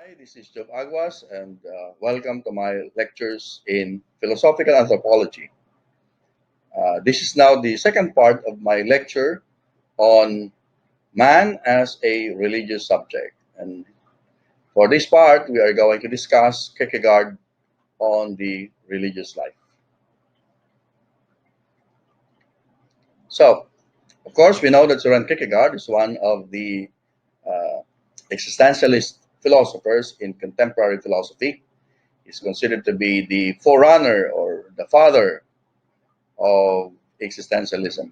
Hi, this is Joe Aguas, and welcome to my lectures in Philosophical Anthropology. This is now the second part of my lecture on man as a religious subject. And for this part, we are going to discuss Kierkegaard on the religious life. So, of course, we know that Søren Kierkegaard is one of the uh, existentialist philosophers in contemporary philosophy. Is considered to be the forerunner or the father of existentialism.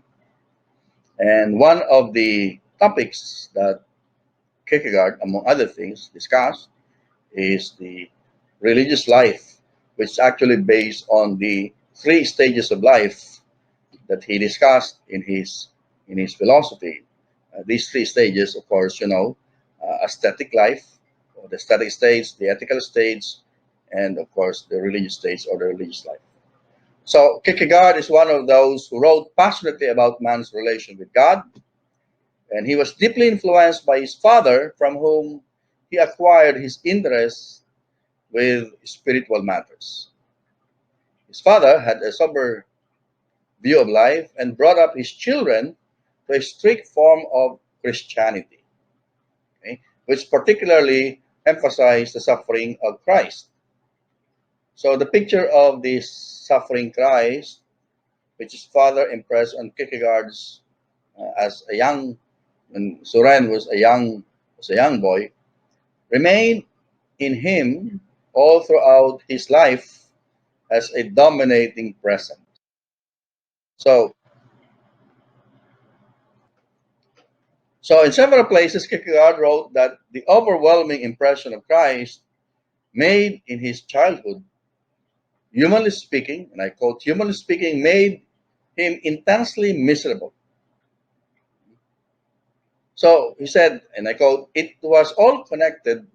And one of the topics that Kierkegaard, among other things, discussed is the religious life, which is actually based on the three stages of life that he discussed in his philosophy. These three stages, of course, aesthetic life, or the aesthetic stage, the ethical stage, and of course the religious stage or the religious life. So Kierkegaard is one of those who wrote passionately about man's relation with God, and he was deeply influenced by his father, from whom he acquired his interest with spiritual matters. His father had a sober view of life and brought up his children to a strict form of Christianity, okay, which particularly emphasized the suffering of Christ. So the picture of this suffering Christ, which his father impressed on Kierkegaard's as a young, when Søren was a young boy, remained in him all throughout his life as a dominating presence. So, so in several places, Kierkegaard wrote that the overwhelming impression of Christ made in his childhood, humanly speaking, and I quote, humanly speaking, made him intensely miserable. So he said, and I quote, it was all connected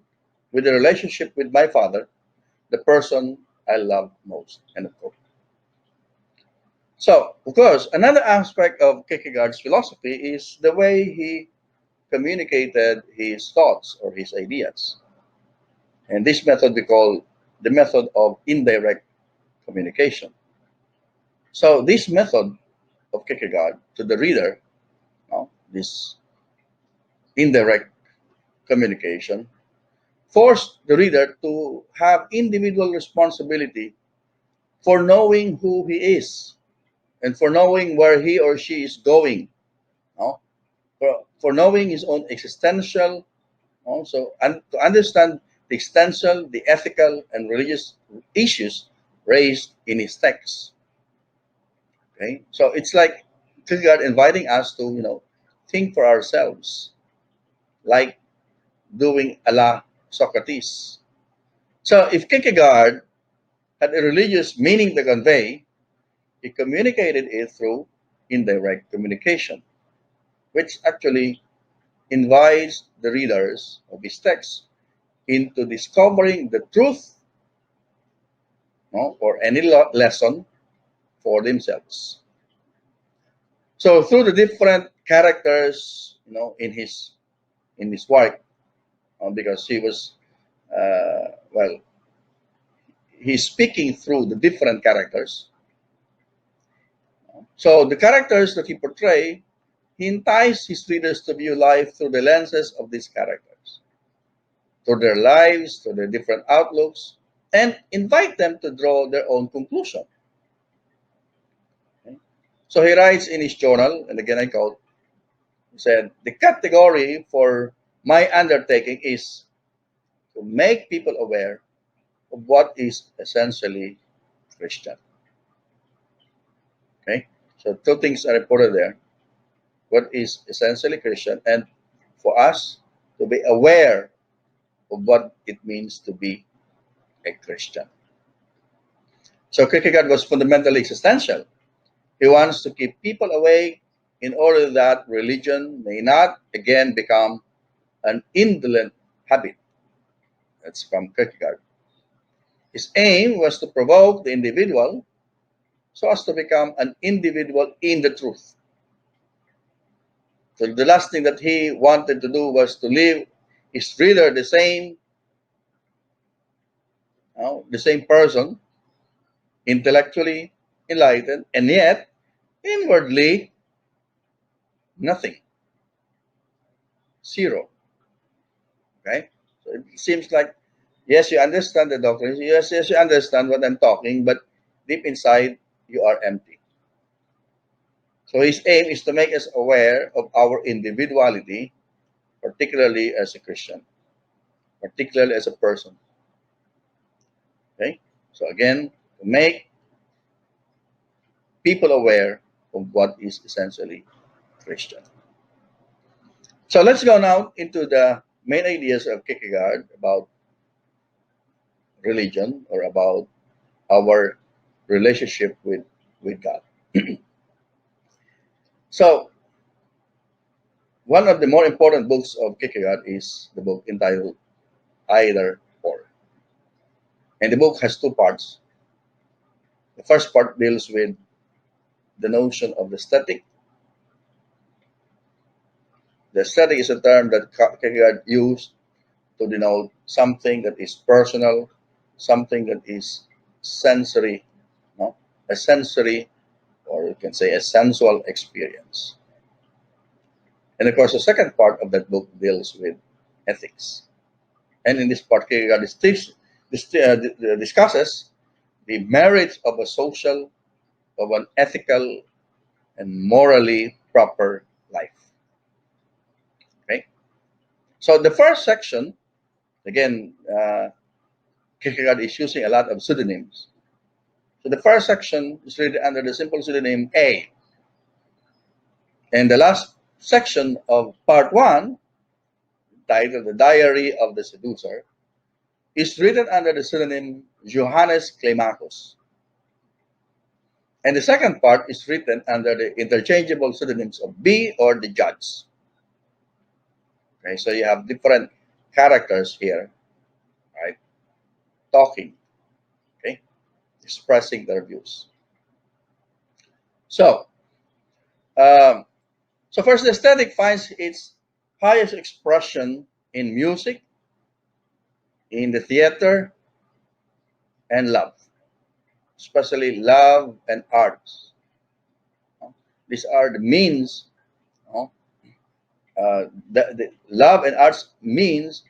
with the relationship with my father, the person I love most. End of quote. So, of course, another aspect of Kierkegaard's philosophy is the way he communicated his thoughts or his ideas. And this method we call the method of indirect communication. So, this method of Kierkegaard to the reader, this indirect communication, forced the reader to have individual responsibility for knowing who he is and for knowing where he or she is going, no? For knowing his own existential, also, and to understand the existential, the ethical, and religious issues raised in his text. Okay, so it's like Kierkegaard inviting us to, think for ourselves, like doing a la Socrates. So if Kierkegaard had a religious meaning to convey, he communicated it through indirect communication, which actually invites the readers of his text into discovering the truth, or any lesson for themselves. So through the different characters, in his work, because he was, well, he's speaking through the different characters. So the characters that he portrayed, he enticed his readers to view life through the lenses of these characters, through their lives, through their different outlooks, and invite them to draw their own conclusion. Okay? So he writes in his journal, and again I quote, he said, the category for my undertaking is to make people aware of what is essentially Christian. Okay? So two things are reported there. What is essentially Christian, and for us to be aware of what it means to be a Christian. So Kierkegaard was fundamentally existential. He wants to keep people awake in order that religion may not again become an indolent habit. That's from Kierkegaard. His aim was to provoke the individual so as to become an individual in the truth. So the last thing that he wanted to do was to leave his reader the same The same person, intellectually enlightened, and yet inwardly nothing, zero. Okay? So it seems like, yes, you understand the doctrine, yes, you understand what I'm talking, but deep inside, you are empty. So his aim is to make us aware of our individuality, particularly as a Christian, particularly as a person. Okay? So again, to make people aware of what is essentially Christian. So let's go now into the main ideas of Kierkegaard about religion or about our relationship with God. So one of the more important books of Kierkegaard is the book entitled EitherOr. And the book has two parts. The first part deals with the notion of the static. The static is a term that Kierkegaard used to denote something that is personal, something that is sensory, no? A sensory, or you can say a sensual experience. And of course, the second part of that book deals with ethics. And in this part, Kierkegaard discusses the merits of a social, of an ethical, and morally proper life. Okay? So the first section, again, Kierkegaard is using a lot of pseudonyms. So the first section is written under the simple pseudonym A. And the last section of part one, titled The Diary of the Seducer, is written under the pseudonym Johannes Climacus. And the second part is written under the interchangeable pseudonyms of B or the Judge. Okay, so you have different characters here, right? Talking, okay, expressing their views. So, um, so first, the aesthetic finds its highest expression in music, in the theater, and love, especially love and arts. These are the means. No? The love and arts means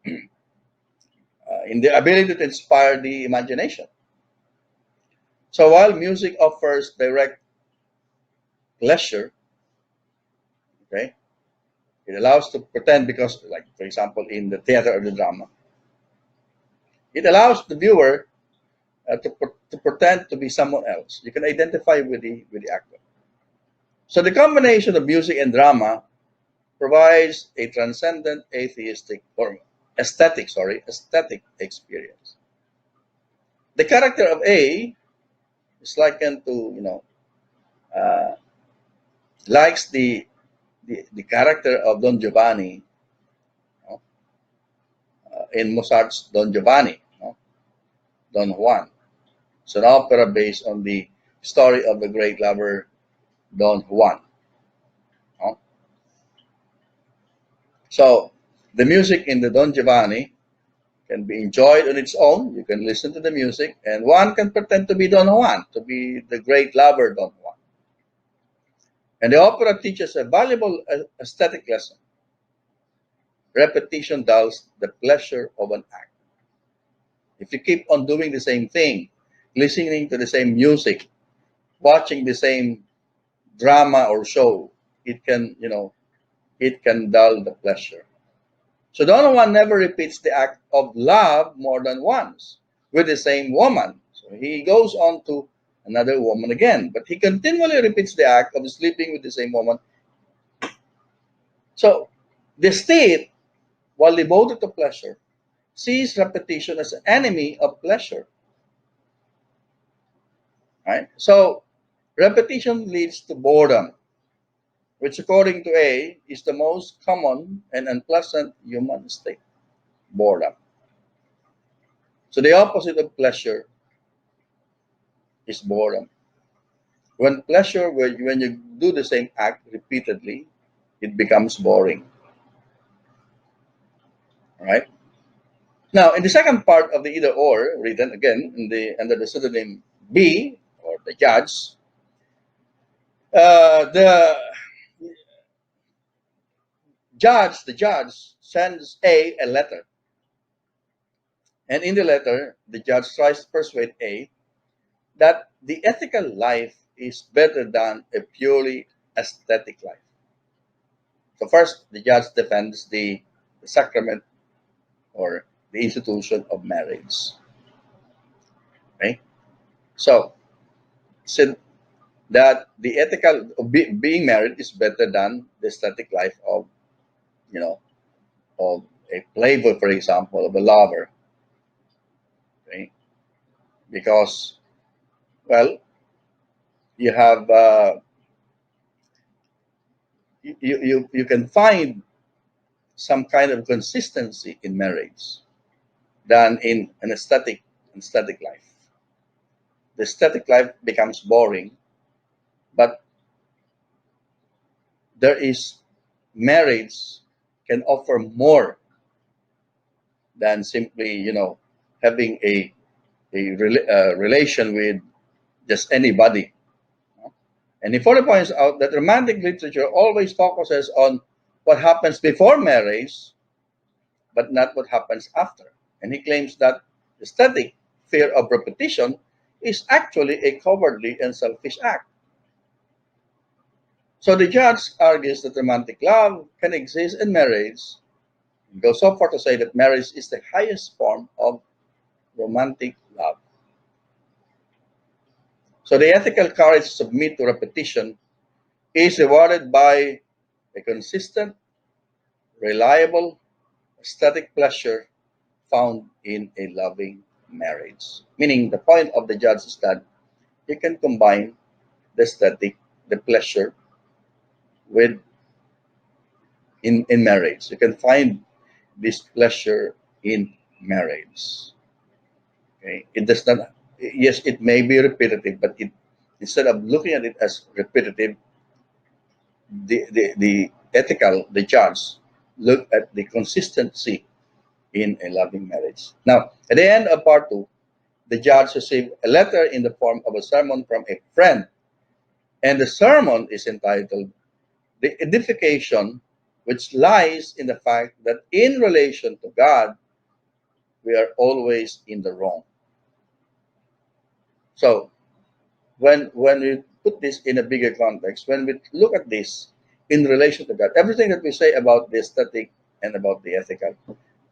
in the ability to inspire the imagination. So while music offers direct pleasure, okay, it allows to pretend because, like for example, in the theater or the drama, it allows the viewer to pretend to be someone else. You can identify with the actor. So the combination of music and drama provides a transcendent atheistic or aesthetic experience. The character of A is likened to, uh, likes the character of Don Giovanni, in Mozart's Don Giovanni, Don Juan. It's an opera based on the story of the great lover Don Juan. So the music in the Don Giovanni can be enjoyed on its own. You can listen to the music, and one can pretend to be Don Juan, to be the great lover Don Juan. And the opera teaches a valuable aesthetic lesson. Repetition dulls the pleasure of an act. If you keep on doing the same thing, listening to the same music, watching the same drama or show, it can dull the pleasure. So Don Juan never repeats the act of love more than once with the same woman. So he goes on to another woman again, but he continually repeats the act of sleeping with the same woman. So the state, while devoted to pleasure, sees repetition as an enemy of pleasure. Right? So repetition leads to boredom, which according to A is the most common and unpleasant human state. Boredom. So the opposite of pleasure is boredom. When you do the same act repeatedly, it becomes boring. Right? Now, in the second part of the either or, written again in the under the pseudonym B, or the judge, the judge sends a letter, and in the letter, the judge tries to persuade A that the ethical life is better than a purely aesthetic life. So first, the judge defends the sacrament or the institution of marriage. Okay, so said that the ethical of being married is better than the aesthetic life of, you know, of a playboy, for example, of a lover. Okay, because, well, you have you can find some kind of consistency in marriage than in an aesthetic life. The aesthetic life becomes boring, but there is marriage can offer more than simply, having a relation with just anybody. And he further points out that romantic literature always focuses on what happens before marriage, but not what happens after. And he claims that aesthetic fear of repetition is actually a cowardly and selfish act. So the judge argues that romantic love can exist in marriage, and goes so far to say that marriage is the highest form of romantic love. So the ethical courage to submit to repetition is rewarded by a consistent, reliable, aesthetic pleasure found in a loving marriage. Meaning, the point of the judge is that you can combine the aesthetic, the pleasure, with in marriage. You can find this pleasure in marriage. Okay? It does not. Yes, it may be repetitive, but instead of looking at it as repetitive, the ethical, the judge, look at the consistency in a loving marriage. Now, at the end of part two, the judge received a letter in the form of a sermon from a friend, and the sermon is entitled "The Edification," which lies in the fact that in relation to God, we are always in the wrong. So, when we put this in a bigger context, when we look at this in relation to God, everything that we say about the aesthetic and about the ethical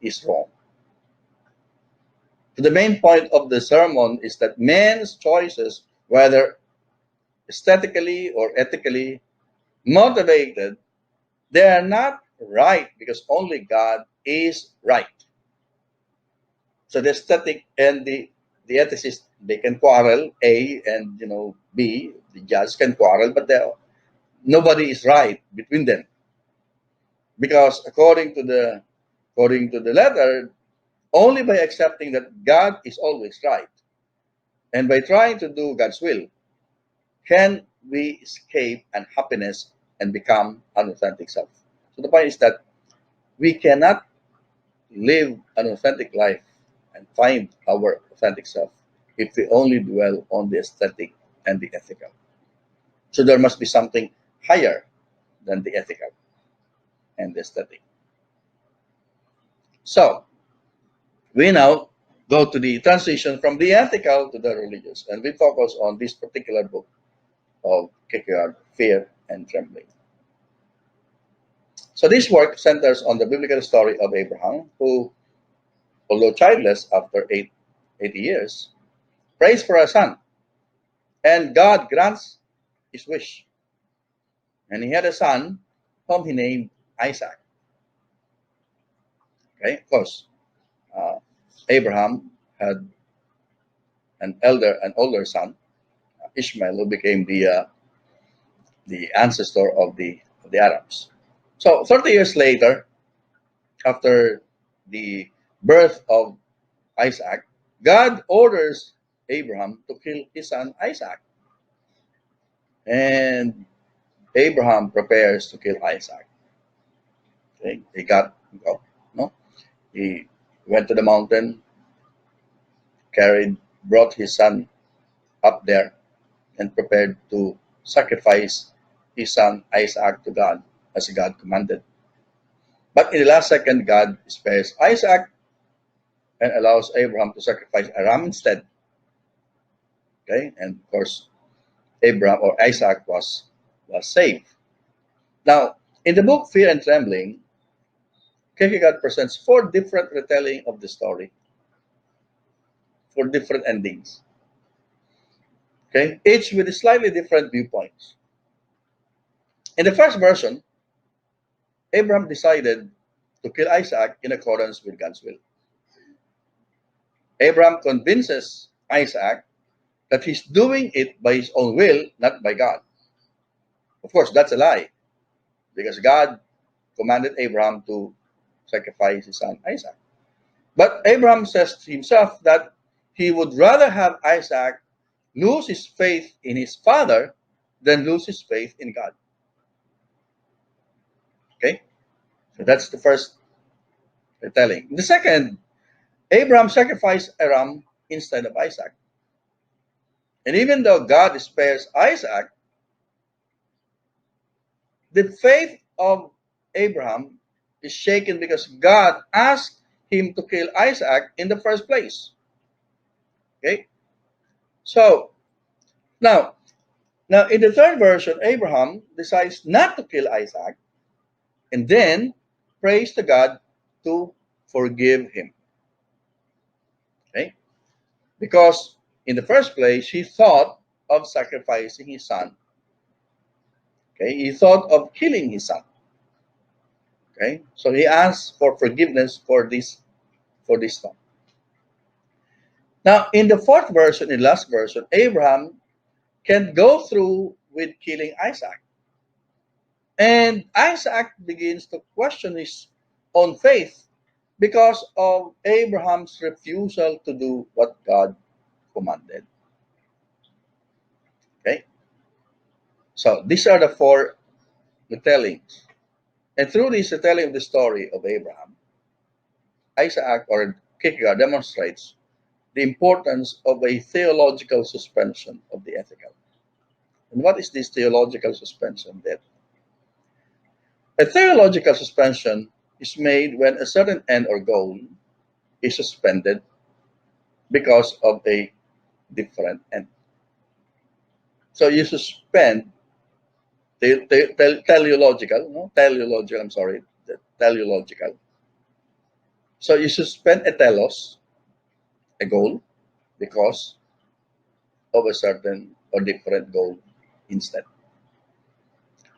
is wrong. So the main point of the sermon is that man's choices, whether aesthetically or ethically motivated, they are not right because only God is right. So the aesthetic and the ethicist, they can quarrel, A and B, the judge can quarrel, but nobody is right between them, because according to the letter, only by accepting that God is always right and by trying to do God's will can we escape unhappiness and become an authentic self. So the point is that we cannot live an authentic life and find our authentic self if we only dwell on the aesthetic and the ethical. So there must be something higher than the ethical and the aesthetic. So we now go to the transition from the ethical to the religious, and we focus on this particular book of Kierkegaard, Fear and Trembling. So this work centers on the biblical story of Abraham, who, although childless after 80 years, prays for a son, and God grants his wish. And he had a son whom he named Isaac. Okay, of course, uh, Abraham had an older son, Ishmael, who became the ancestor of the Arabs. So 30 years later, after the birth of Isaac, God orders Abraham to kill his son Isaac. And Abraham prepares to kill Isaac. Okay? He got, no? He Went to the mountain, brought his son up there, and prepared to sacrifice his son Isaac to God as God commanded. But in the last second, God spares Isaac and allows Abraham to sacrifice a ram instead. Okay, and of course, Abraham or Isaac was saved. Now, in the book Fear and Trembling, Kierkegaard presents four different retelling of the story, four different endings. Okay, each with slightly different viewpoints. In the first version, Abraham decided to kill Isaac in accordance with God's will. Abraham convinces Isaac that he's doing it by his own will, not by God. Of course, that's a lie, because God commanded Abraham to sacrifice his son Isaac. But Abraham says to himself that he would rather have Isaac lose his faith in his father than lose his faith in God. Okay? So that's the first retelling. The second, Abraham sacrificed a ram instead of Isaac. And even though God spares Isaac, the faith of Abraham is shaken because God asked him to kill Isaac in the first place. Okay? So now, now in the third version, Abraham decides not to kill Isaac and then prays to God to forgive him. Okay? Because in the first place, he thought of sacrificing his son. Okay? He thought of killing his son. Okay? So he asked for forgiveness for this thought. Now, in the fourth version, in the last version, Abraham can go through with killing Isaac. And Isaac begins to question his own faith because of Abraham's refusal to do what God commanded. Okay? So these are the four retellings. And through this retelling of the story of Abraham, Isaac or Kierkegaard demonstrates the importance of a theological suspension of the ethical. And what is this theological suspension then? A theological suspension is made when a certain end or goal is suspended because of a different end. So you suspend teleological, no? Teleological, I'm sorry, teleological. So you suspend a telos, a goal, because of a certain or different goal instead.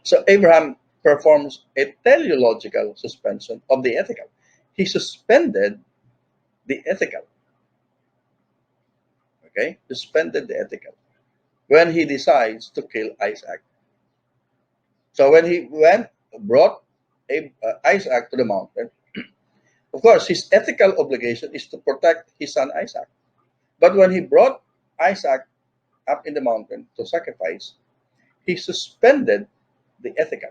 So Abraham performs a teleological suspension of the ethical. He suspended the ethical. Okay? Suspended the ethical when he decides to kill Isaac. So when he brought Isaac to the mountain, of course, his ethical obligation is to protect his son Isaac. But when he brought Isaac up in the mountain to sacrifice, he suspended the ethical.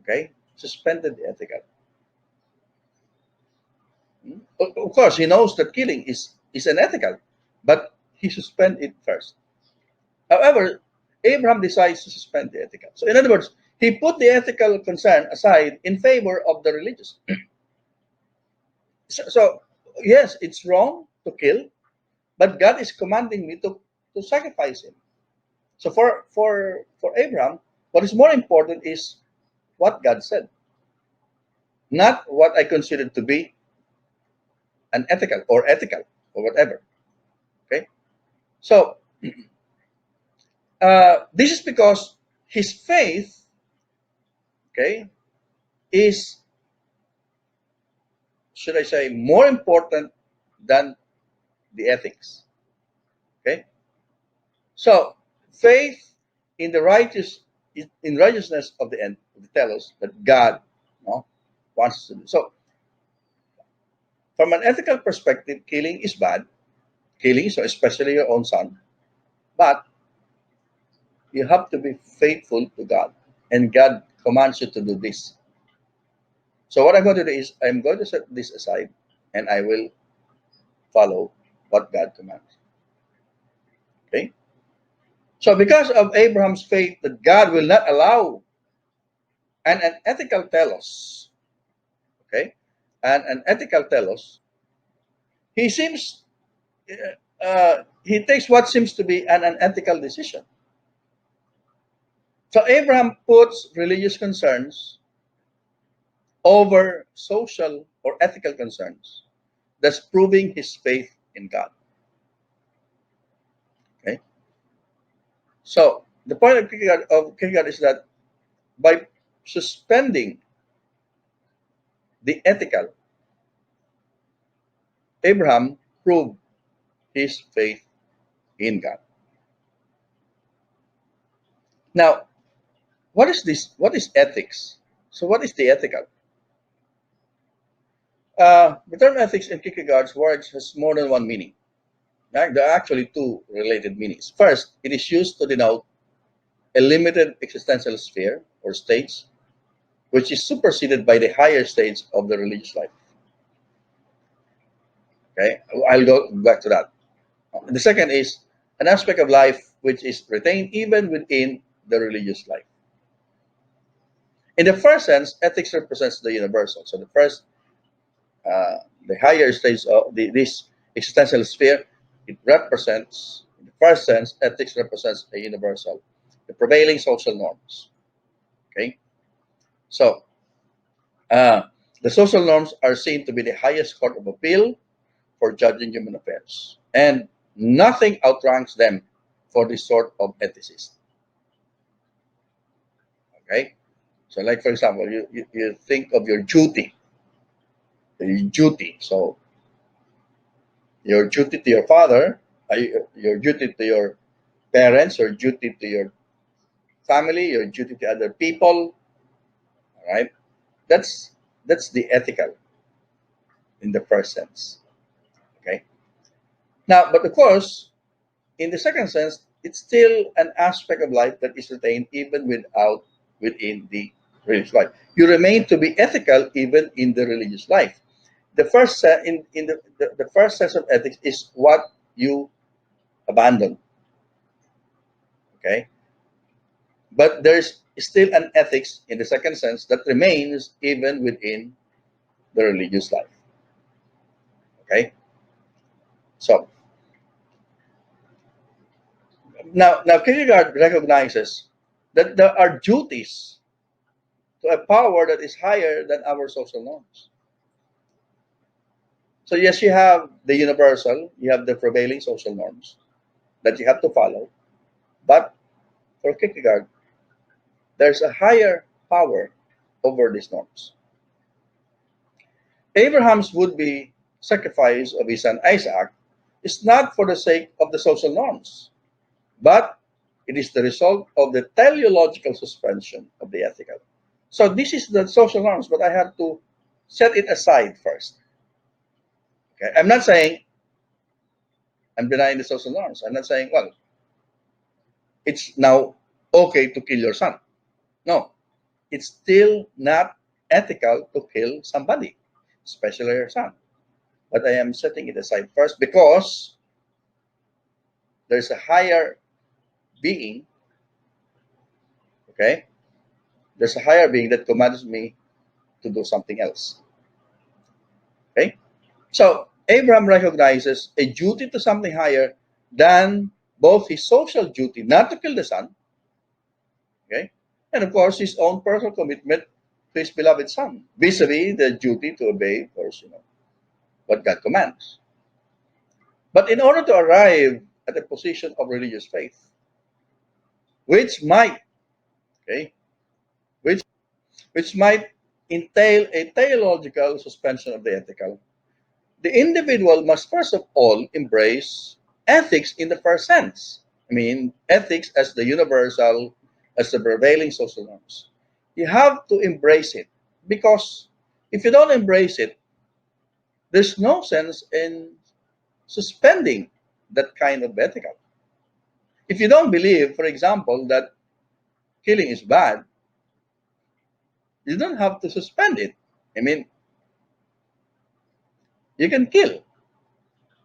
Okay? Suspended the ethical. Of course, he knows that killing is unethical, but he suspended it first. However, Abraham decides to suspend the ethical. So, in other words, he put the ethical concern aside in favor of the religious. So, yes, it's wrong to kill, but God is commanding me to sacrifice him. So, for Abraham, what is more important is what God said, not what I consider to be unethical or ethical or whatever. Okay, so this is because his faith, okay, is, should I say, more important than the ethics. Okay, so faith in the righteousness of the end of the telos that God, no, wants us to do. So from an ethical perspective, killing is bad. Killing, so especially your own son, but you have to be faithful to God, and God commands you to do this. So what I'm going to do is I'm going to set this aside and I will follow what God commands. Okay? So because of Abraham's faith that God will not allow an ethical telos, okay, and an ethical telos, he seems he takes what seems to be an unethical decision. So Abraham puts religious concerns over social or ethical concerns, thus proving his faith in God. Okay. So the point of Kierkegaard is that by suspending the ethical, Abraham proved his faith in God. Now, what is this? What is ethics? So, what is the ethical? The term ethics in Kierkegaard's words has more than one meaning. Right? There are actually two related meanings. First, it is used to denote a limited existential sphere or states, which is superseded by the higher states of the religious life. Okay, I'll go back to that. The second is an aspect of life which is retained even within the religious life. In the first sense, ethics represents the universal. So the higher states of this existential sphere, it represents, in the first sense, ethics represents a universal, the prevailing social norms. Okay, so uh, the social norms are seen to be the highest court of appeal for judging human affairs, and nothing outranks them for this sort of ethicist. Okay, so like for example, you think of your duty, So your duty to your father, your duty to your parents, your duty to your family, your duty to other people. All right, that's the ethical in the first sense. Okay. Now, but of course, in the second sense, it's still an aspect of life that is retained even within the religious life. You remain to be ethical even in the religious life. The first in the first sense of ethics is what you abandon. Okay, but there's still an ethics in the second sense that remains even within the religious life. Okay, so now Kierkegaard recognizes that there are duties to a power that is higher than our social norms. So yes, you have the universal, you have the prevailing social norms that you have to follow, but for Kierkegaard, there's a higher power over these norms. Abraham's would-be sacrifice of his son Isaac is not for the sake of the social norms, but it is the result of the teleological suspension of the ethical. So this is the social norms, but I have to set it aside first. Okay, I'm not saying I'm denying the social norms. I'm not saying, well, it's now okay to kill your son. No, it's still not ethical to kill somebody, especially your son. But I am setting it aside first because there's a higher being, okay? There's a higher being that commands me to do something else, okay? So Abraham recognizes a duty to something higher than both his social duty not to kill the son, okay, and of course his own personal commitment to his beloved son, vis-a-vis the duty to obey, of course, what God commands. But in order to arrive at a position of religious faith, which might, okay, which which might entail a theological suspension of the ethical, the individual must first of all embrace ethics in the first sense. I mean, ethics as the universal, as the prevailing social norms. You have to embrace it because if you don't embrace it, there's no sense in suspending that kind of ethical. If you don't believe, for example, that killing is bad, you don't have to suspend it. I mean, you can kill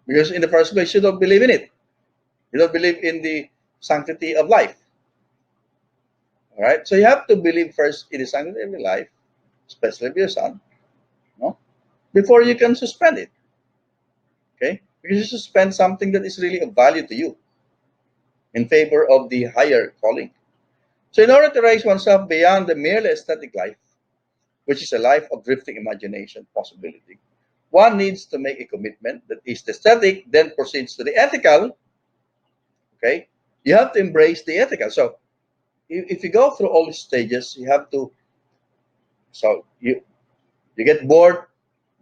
because in the first place you don't believe in it. You don't believe in the sanctity of life. All right. So you have to believe first in the sanctity of your life, especially of your son, no, before you can suspend it. Okay, because you suspend something that is really of value to you in favor of the higher calling. So in order to raise oneself beyond the merely aesthetic life, which is a life of drifting imagination possibility, one needs to make a commitment that is the aesthetic, then proceeds to the ethical. Okay, you have to embrace the ethical. So if you go through all these stages, you have to. So you get bored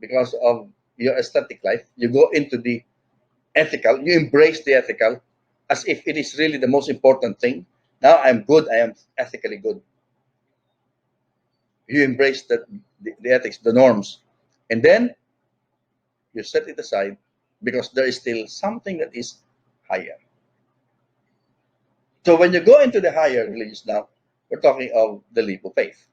because of your aesthetic life. You go into the ethical. You embrace the ethical as if it is really the most important thing. Now I'm good. I am ethically good. You embrace the ethics, the norms, and then you set it aside because there is still something that is higher. So when you go into the higher religions now, we're talking of the leap of faith.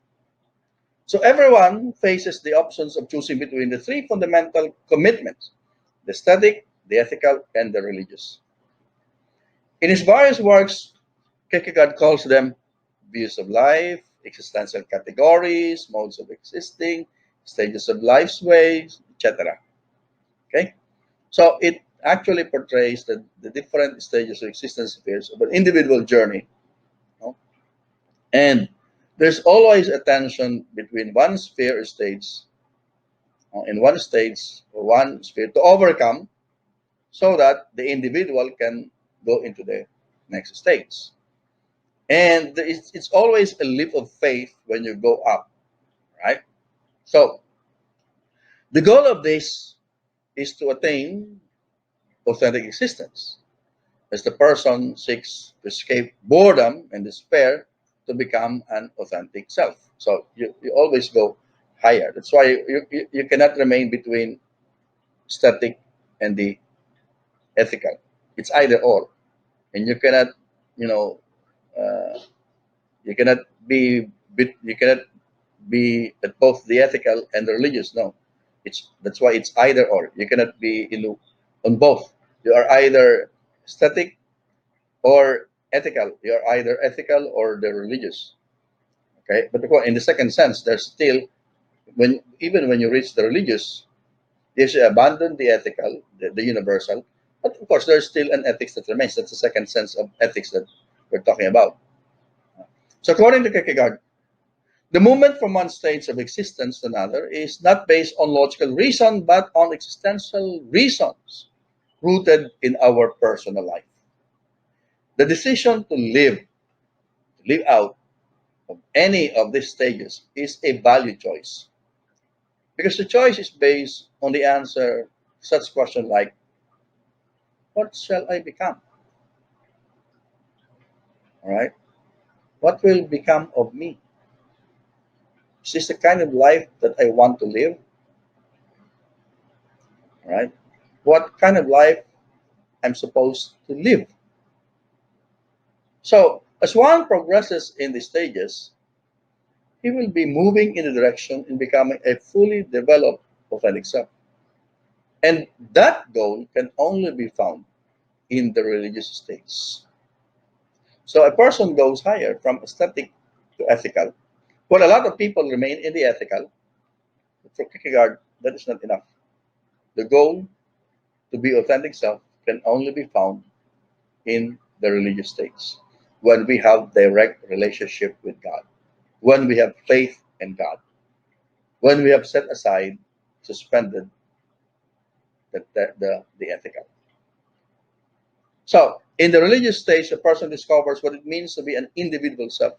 So everyone faces the options of choosing between the three fundamental commitments: the aesthetic, the ethical, and the religious. In his various works, Kierkegaard calls them views of life, existential categories, modes of existing, stages of life's ways, etc. Okay? So it actually portrays the different stages of existence spheres of an individual journey. You know? And there's always a tension between one sphere or stage, in one stage or one sphere to overcome so that the individual can go into the next stage. And it's always a leap of faith when you go up, right? So the goal of this is to attain authentic existence as the person seeks to escape boredom and despair to become an authentic self. So you always go higher. That's why you cannot remain between static and the ethical. It's either or. And you cannot, you know, uh, you cannot you cannot be at both the ethical and the religious. No, that's why it's either or. You cannot be on both. You are either static or ethical. You are either ethical or the religious. Okay, but in the second sense, there's still when even when you reach the religious, you should abandon the ethical, the universal. But of course, there's still an ethics that remains. That's the second sense of ethics that we're talking about. So according to Kierkegaard, the movement from one stage of existence to another is not based on logical reason, but on existential reasons rooted in our personal life. The decision to live out of any of these stages is a value choice because the choice is based on the answer to such question like, what shall I become? All right. What will become of me? Is this the kind of life that I want to live? All right. What kind of life I'm supposed to live? So, as one progresses in the stages, he will be moving in the direction in becoming a fully developed authentic self. And that goal can only be found in the religious states. So, a person goes higher from aesthetic to ethical. Well, a lot of people remain in the ethical. But for Kierkegaard, that is not enough. The goal to be authentic self can only be found in the religious states when we have direct relationship with God, when we have faith in God, when we have set aside, suspended the ethical. So, in the religious stage, a person discovers what it means to be an individual self.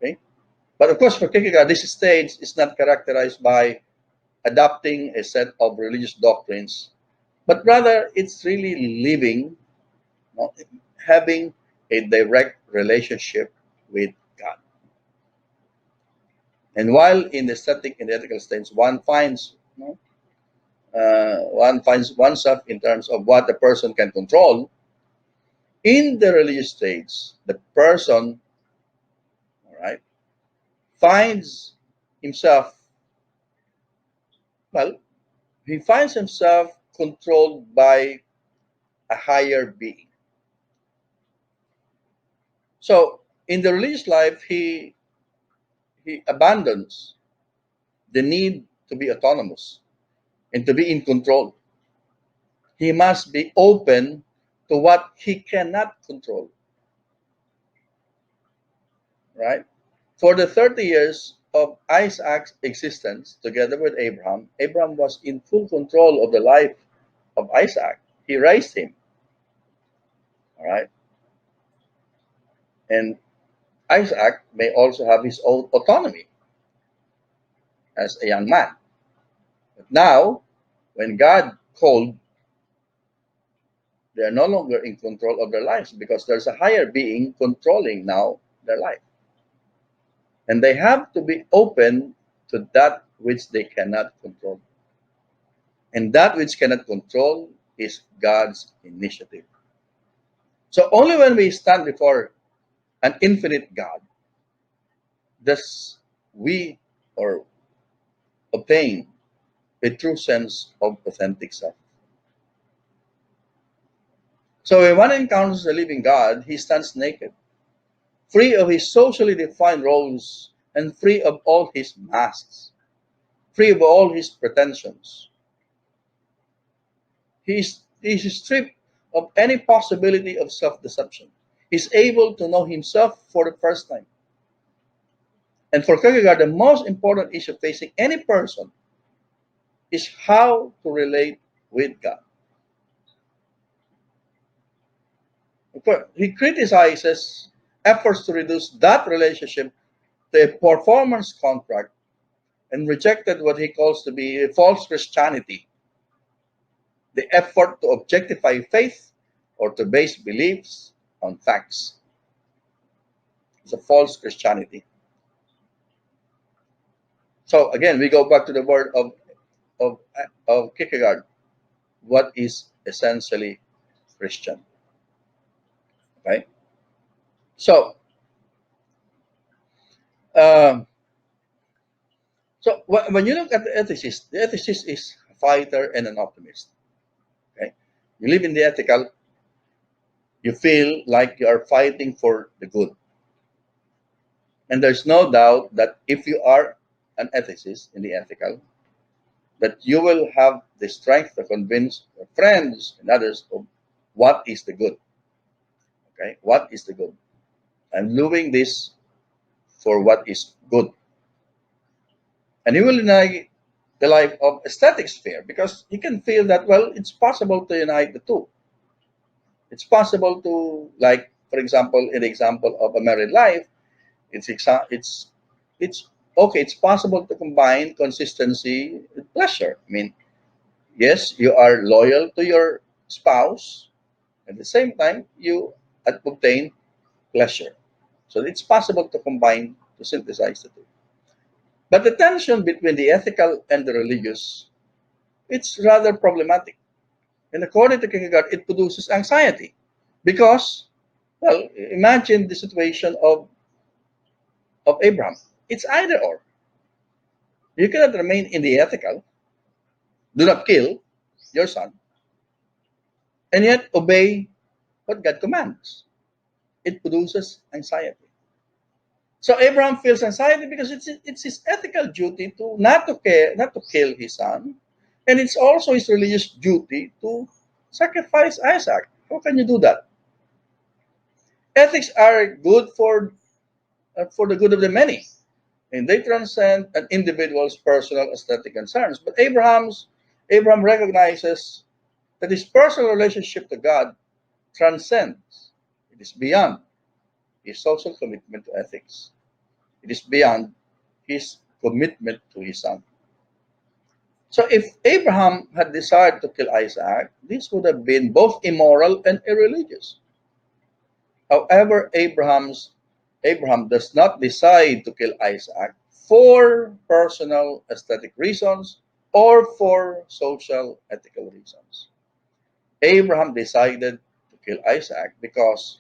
Okay? But of course, for Kierkegaard, this stage is not characterized by adopting a set of religious doctrines, but rather it's really living, you know, having a direct relationship with God. And while in the static and ethical stage, one finds oneself in terms of what the person can control. In the religious stage, the person, all right, finds himself, well, he finds himself controlled by a higher being. So in the religious life, he abandons the need to be autonomous and to be in control. He must be open to what he cannot control, right? For the 30 years of Isaac's existence together with Abraham, Abraham was in full control of the life of Isaac. He raised him, all right? And Isaac may also have his own autonomy as a young man. But now, when God called, they are no longer in control of their lives because there's a higher being controlling now their life. And they have to be open to that which they cannot control. And that which cannot control is God's initiative. So only when we stand before an infinite God does we or obtain a true sense of authentic self. So when one encounters the living God, he stands naked, free of his socially defined roles and free of all his masks, free of all his pretensions. He is stripped of any possibility of self-deception. He's able to know himself for the first time. And for Kierkegaard, the most important issue facing any person is how to relate with God. Of course, he criticizes efforts to reduce that relationship to a performance contract and rejected what he calls to be a false Christianity, the effort to objectify faith or to base beliefs on facts. It's a false Christianity. So again, we go back to the word of, of Kierkegaard. What is essentially Christian? Right? So, um, when you look at the ethicist is a fighter and an optimist. Okay? You live in the ethical, you feel like you are fighting for the good. And there's no doubt that if you are an ethicist in the ethical, that you will have the strength to convince your friends and others of what is the good. Okay? What is the good? I'm doing this for what is good. And he will deny the life of aesthetic sphere because he can feel that, well, it's possible to unite the two. It's possible to, like, for example, in the example of a married life, it's it's okay. It's possible to combine consistency with pleasure. I mean, yes, you are loyal to your spouse. At the same time, you obtain pleasure. So it's possible to combine, to synthesize the two. But the tension between the ethical and the religious, it's rather problematic. And according to Kierkegaard, it produces anxiety because, well, imagine the situation of Abraham. It's either or. You cannot remain in the ethical, do not kill your son, and yet obey what God commands. It produces anxiety. So Abraham feels anxiety because it's his ethical duty to not to kill his son, and it's also his religious duty to sacrifice Isaac. How can you do that? Ethics are good for the good of the many, and they transcend an individual's personal aesthetic concerns. But Abraham recognizes that his personal relationship to God transcends. It is beyond his social commitment to ethics. It is beyond his commitment to his son. So if Abraham had desired to kill Isaac, this would have been both immoral and irreligious. However, Abraham does not decide to kill Isaac for personal aesthetic reasons or for social ethical reasons. Abraham decided to kill Isaac because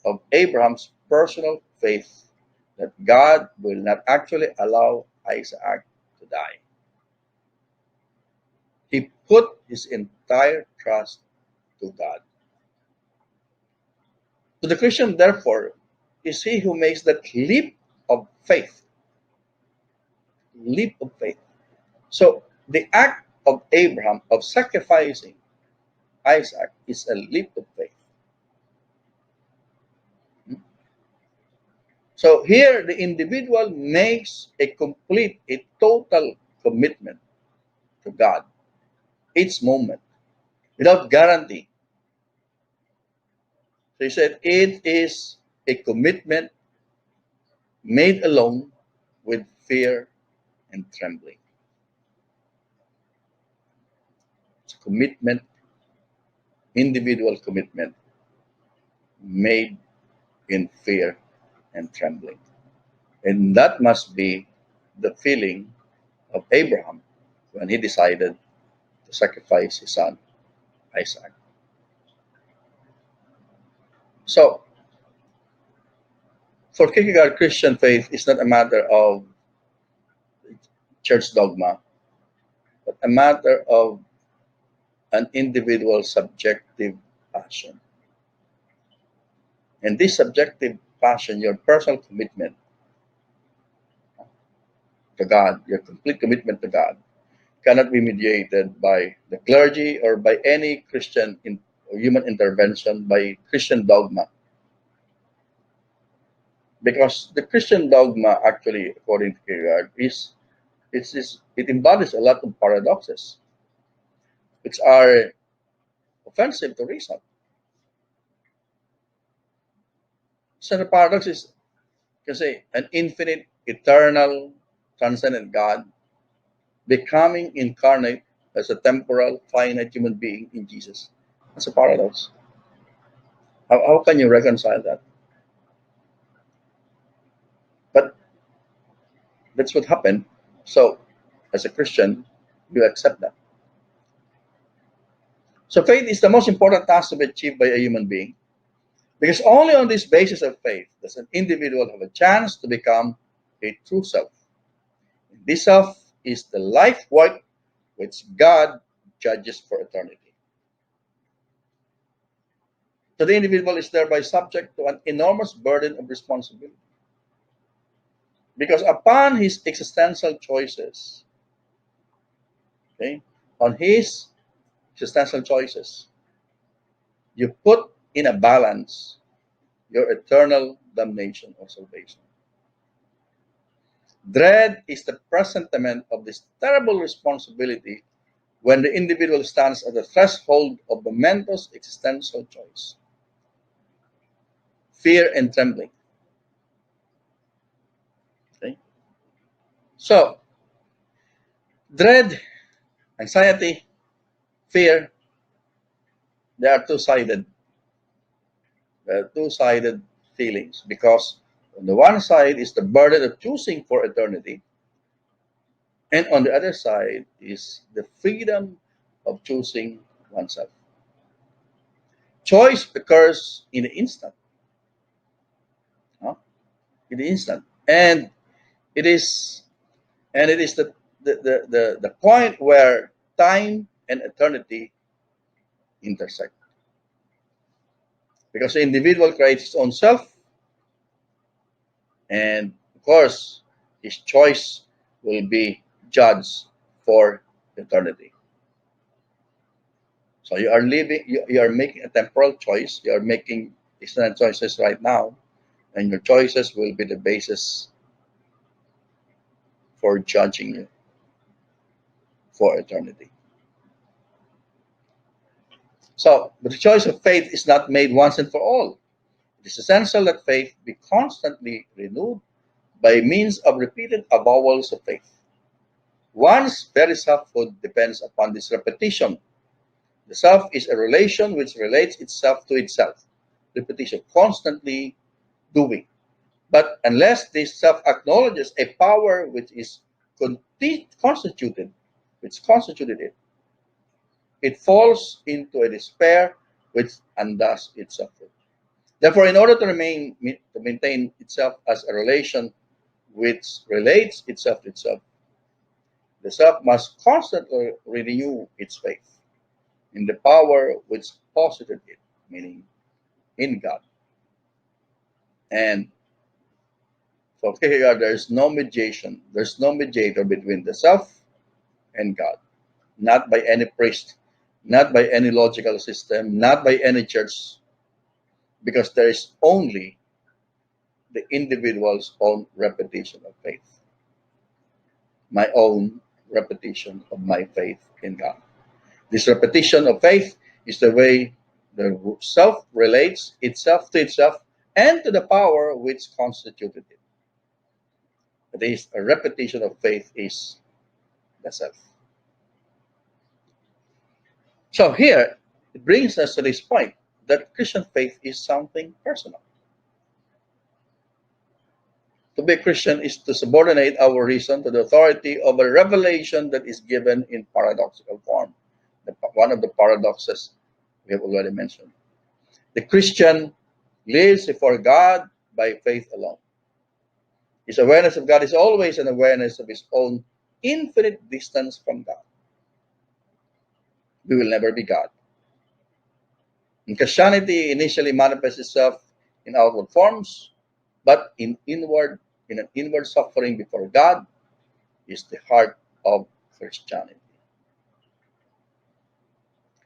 of Abraham's personal faith that God will not actually allow Isaac to die. He put his entire trust to God. To the Christian, therefore, is he who makes that of faith, leap of faith. So the act of Abraham of sacrificing Isaac is a leap of faith. So here the individual makes a complete, a total commitment to God each moment without guarantee. So he said it is a commitment made alone with fear and trembling. It's a commitment, individual commitment made in fear and trembling. And that must be the feeling of Abraham when he decided to sacrifice his son Isaac. So, for Kierkegaard, Christian faith is not a matter of church dogma, but a matter of an individual subjective passion. And this subjective passion, your personal commitment to God, your complete commitment to God, cannot be mediated by the clergy or by any or human intervention by Christian dogma. Because the Christian dogma, actually, according to Kierkegaard, it embodies a lot of paradoxes, which are offensive to reason. So the paradox is, you can say, an infinite, eternal, transcendent God becoming incarnate as a temporal, finite human being in Jesus. That's a paradox. How can you reconcile that? But that's what happened. So, as a Christian, you accept that. So, faith is the most important task to be achieved by a human being because only on this basis of faith does an individual have a chance to become a true self. This self is the life work which God judges for eternity. So the individual is thereby subject to an enormous burden of responsibility. Because upon his existential choices, okay, on his existential choices, you put in a balance your eternal damnation or salvation. Dread is the presentiment of this terrible responsibility when the individual stands at the threshold of the momentous existential choice. Fear and trembling. Okay? So, dread, anxiety, fear, they are two-sided. They are two-sided feelings because on the one side is the burden of choosing for eternity, and on the other side is the freedom of choosing oneself. Choice occurs in the instant. Huh? In the instant. And it is the point where time and eternity intersect. Because the individual creates his own self, and of course, his choice will be judged for eternity. So you are you are making a temporal choice, you are making external choices right now, and your choices will be the basis for judging you for eternity. So, but the choice of faith is not made once and for all. It is essential that faith be constantly renewed by means of repeated avowals of faith. One's very selfhood depends upon this repetition. The self is a relation which relates itself to itself. Repetition, constantly doing. But unless this self acknowledges a power which is constituted, which constituted it, it falls into a despair which undoes its selfhood. Therefore, in order to maintain itself as a relation which relates itself to itself, The self must constantly renew its faith in the power which posited it, meaning in God. And for Kierkegaard, there's no mediation, there's no mediator between the self and God, not by any priest, not by any logical system, not by any church, because there is only the individual's own repetition of faith, my own repetition of my faith in God. This repetition of faith is the way the self relates itself to itself and to the power which constituted it. That is, a repetition of faith is the self. So here, it brings us to this point that Christian faith is something personal. To be a Christian is to subordinate our reason to the authority of a revelation that is given in paradoxical form. One of the paradoxes we have already mentioned. The Christian lives before God by faith alone. His awareness of God is always an awareness of his own infinite distance from God. We will never be God. And Christianity initially manifests itself in outward forms, but in an inward suffering before God is the heart of Christianity.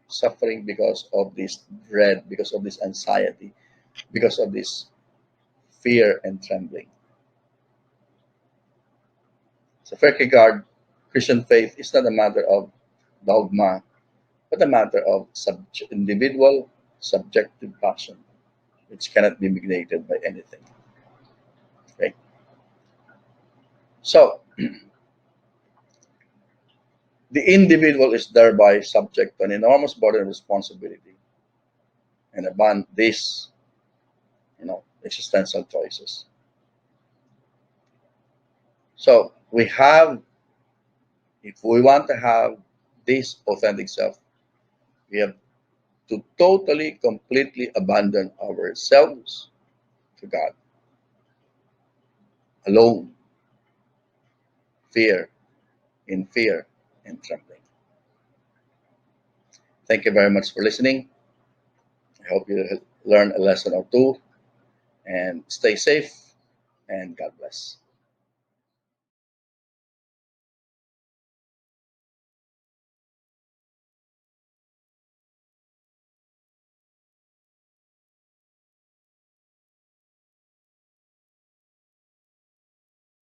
Suffering because of this dread, because of this anxiety, because of this fear and trembling. So for Kierkegaard, Christian faith is not a matter of dogma, but a matter of individual subjective passion, which cannot be mediated by anything. Okay? So the individual is thereby subject to an enormous burden of responsibility and upon these, existential choices. So we have, if we want to have this authentic self, we have to totally, completely abandon ourselves to God alone, fear, in fear and trembling. Thank you very much for listening. I hope you learn a lesson or two and stay safe and God bless.